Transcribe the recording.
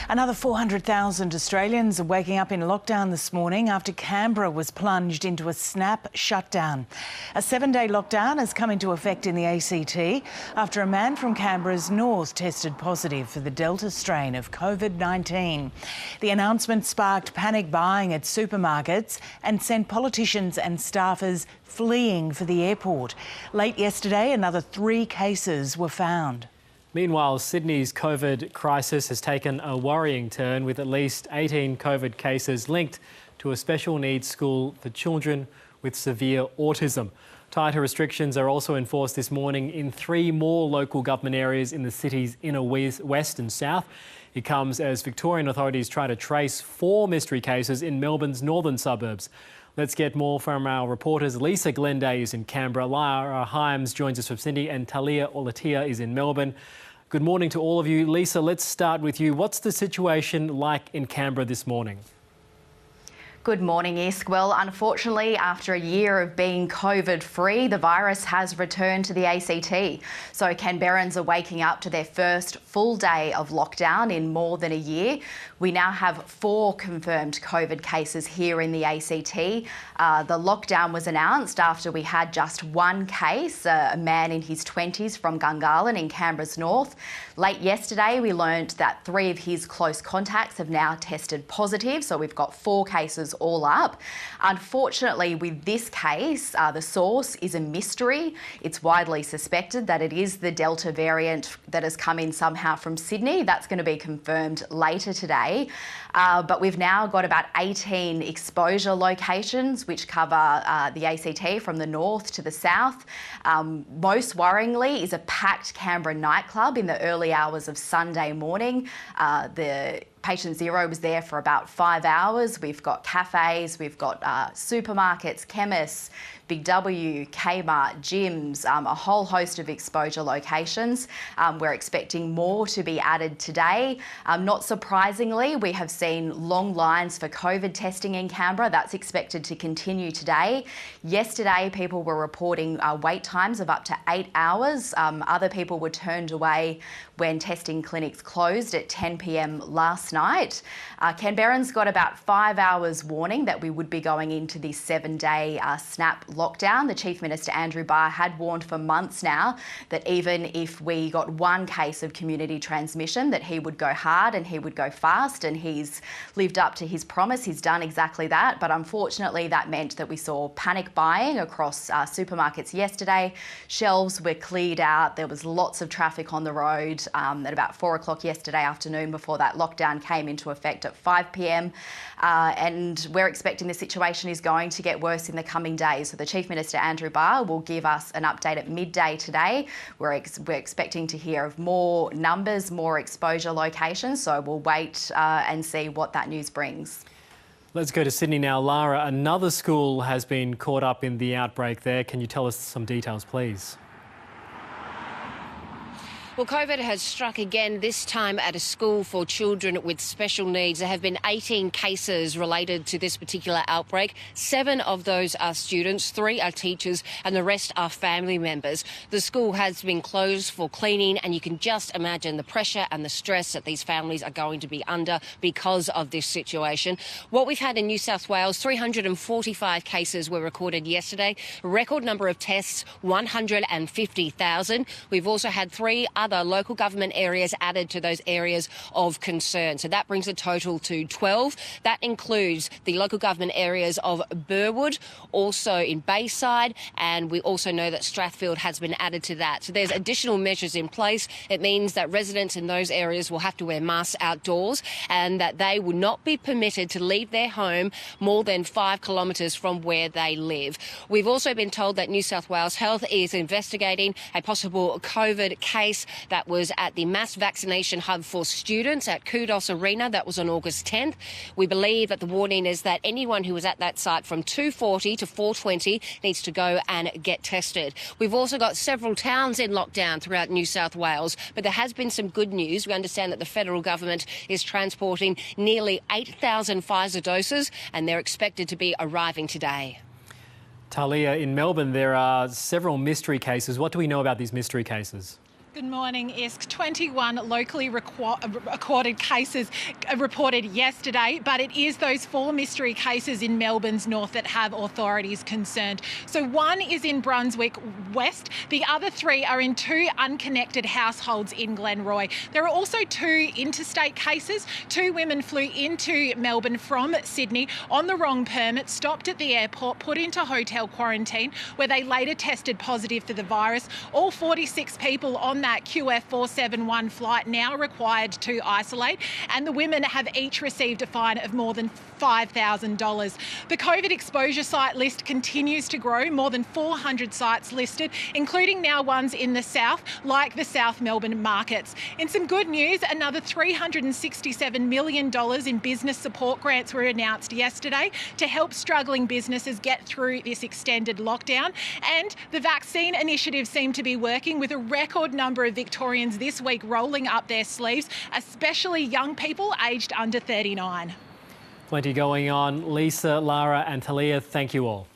Another 400,000 Australians are waking up in lockdown this morning after Canberra was plunged into a snap shutdown. A 7-day lockdown has come into effect in the ACT after a man from Canberra's north tested positive for the Delta strain of COVID-19. The announcement sparked panic buying at supermarkets and sent politicians and staffers fleeing for the airport. Late yesterday, another 3 cases were found. Meanwhile, Sydney's COVID crisis has taken a worrying turn, with at least 18 COVID cases linked to a special needs school for children with severe autism. Tighter restrictions are also enforced this morning in 3 more local government areas in the city's inner west and south. It comes as Victorian authorities try to trace 4 mystery cases in Melbourne's northern suburbs. Let's get more from our reporters. Lisa Glenday is in Canberra, Lara Hyams joins us from Sydney, and Talia Olatia is in Melbourne. Good morning to all of you. Lisa, let's start with you. What's the situation like in Canberra this morning? Good morning, Isk. Well, unfortunately, after a year of being COVID-free, the virus has returned to the ACT. So Canberrans are waking up to their first full day of lockdown in more than a year. We now have 4 confirmed COVID cases here in the ACT. The lockdown was announced after we had just 1 case, a man in his 20s from Gungahlin in Canberra's north. Late yesterday, we learned that 3 of his close contacts have now tested positive, so we've got 4 cases all up. Unfortunately, with this case, the source is a mystery. It's widely suspected that it is the Delta variant that has come in somehow from Sydney. That's going to be confirmed later today. But we've now got about 18 exposure locations which cover the ACT from the north to the south. Most worryingly is a packed Canberra nightclub in the early hours of Sunday morning. The Patient Zero was there for about 5 hours. We've got cafes, we've got supermarkets, chemists, Big W, Kmart, gyms, a whole host of exposure locations. We're expecting more to be added today. Not surprisingly, we have seen long lines for COVID testing in Canberra. That's expected to continue today. Yesterday, people were reporting wait times of up to 8 hours. Other people were turned away when testing clinics closed at 10 p.m. last night. Canberrans got about 5 hours warning that we would be going into this 7-day snap lockdown. The Chief Minister, Andrew Barr, had warned for months now that even if we got 1 case of community transmission, that he would go hard and he would go fast, and he's lived up to his promise. He's done exactly that. But unfortunately, that meant that we saw panic buying across supermarkets yesterday. Shelves were cleared out. There was lots of traffic on the road at about 4 o'clock yesterday afternoon before that lockdown came into effect at 5 p.m. And we're expecting the situation is going to get worse in the coming days. So the Chief Minister, Andrew Barr, will give us an update at midday today. We're expecting to hear of more numbers, more exposure locations. So we'll wait and see what that news brings. Let's go to Sydney now. Lara, another school has been caught up in the outbreak there. Can you tell us some details, please? Well, COVID has struck again, this time at a school for children with special needs. There have been 18 cases related to this particular outbreak. 7 of those are students, 3 are teachers, and the rest are family members. The school has been closed for cleaning, and you can just imagine the pressure and the stress that these families are going to be under because of this situation. What we've had in New South Wales, 345 cases were recorded yesterday. Record number of tests, 150,000. We've also had 3 other local government areas added to those areas of concern. So that brings a total to 12. That includes the local government areas of Burwood, also in Bayside, and we also know that Strathfield has been added to that. So there's additional measures in place. It means that residents in those areas will have to wear masks outdoors, and that they will not be permitted to leave their home more than 5 kilometres from where they live. We've also been told that New South Wales Health is investigating a possible COVID case that was at the mass vaccination hub for students at Kudos Arena. That was on August 10th. We believe that the warning is that anyone who was at that site from 2:40 to 4:20 needs to go and get tested. We've also got several towns in lockdown throughout New South Wales, but there has been some good news. We understand that the federal government is transporting nearly 8,000 Pfizer doses, and they're expected to be arriving today. Talia, in Melbourne, there are several mystery cases. What do we know about these mystery cases? Good morning, Isk. 21 locally recorded cases reported yesterday, but it is those 4 mystery cases in Melbourne's north that have authorities concerned. So one is in Brunswick West. The other 3 are in 2 unconnected households in Glenroy. There are also 2 interstate cases. 2 women flew into Melbourne from Sydney on the wrong permit, stopped at the airport, put into hotel quarantine, where they later tested positive for the virus. All 46 people on that QF471 flight now required to isolate, and the women have each received a fine of more than $5,000. The COVID exposure site list continues to grow, more than 400 sites listed, including now ones in the south, like the South Melbourne markets. In some good news, another $367 million in business support grants were announced yesterday to help struggling businesses get through this extended lockdown. And the vaccine initiative seemed to be working, with a record number of Victorians this week rolling up their sleeves, especially young people aged under 39. Plenty going on. Lisa, Lara and Talia, thank you all.